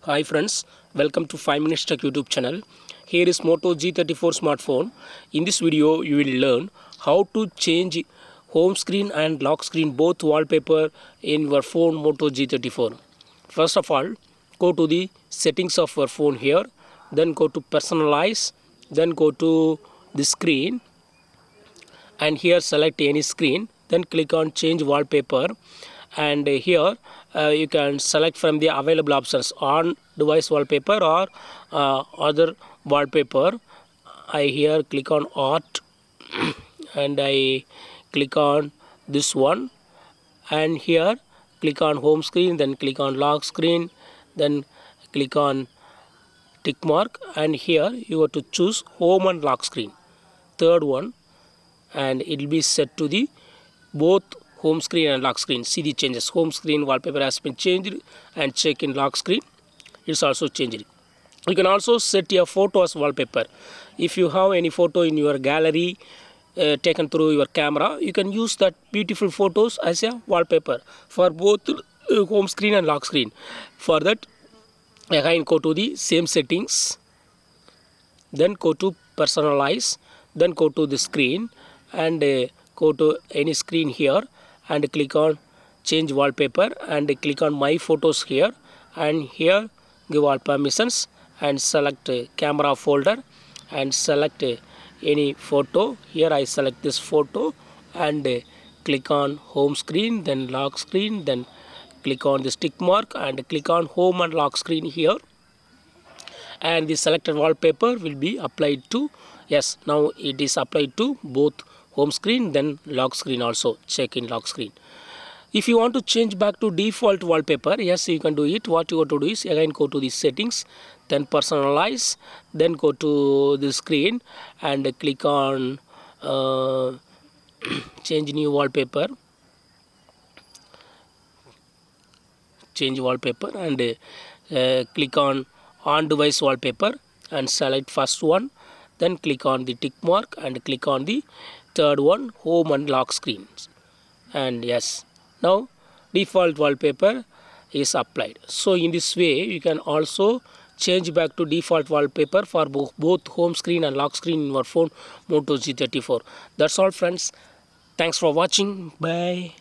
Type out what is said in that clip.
Hi friends, welcome to 5 Minutes Tech YouTube channel. Here is Moto G34 smartphone. In this video, you will learn how to change home screen and lock screen both wallpaper in your phone Moto G34. First of all, go to the settings of your phone here, then go to personalize, then go to the screen and here select any screen, then click on change wallpaper, and here you can select from the available options on device wallpaper or other wallpaper. I here click on art and I click on this one, and here click on home screen, then click on lock screen, then click on tick mark, and here you have to choose home and lock screen, third one, and it will be set to the both home screen and lock screen. See the changes. Home screen wallpaper has been changed, and check in lock screen it's also changed. You can also set your photo as wallpaper. If you have any photo in your gallery taken through your camera, you can use that beautiful photos as a wallpaper for both home screen and lock screen. For that, again go to the same settings, then go to personalize, then go to the screen and go to any screen here and click on change wallpaper and click on my photos here, and here give all permissions and select camera folder and select any photo. Here I select this photo and click on home screen, then lock screen, then click on this tick mark and click on home and lock screen here, and the selected wallpaper will be applied to, yes, now it is applied to both home screen then lock screen also. Check in lock screen. If you want to change back to default wallpaper, yes, you can do it. What you have to do is again go to the settings, then personalize, then go to the screen and click on change new wallpaper, change wallpaper, and click on device wallpaper and select first one, then click on the tick mark and click on the third one, home and lock screens, and yes, now default wallpaper is applied. So in this way you can also change back to default wallpaper for both home screen and lock screen in your phone Moto G34. That's all friends, thanks for watching, bye.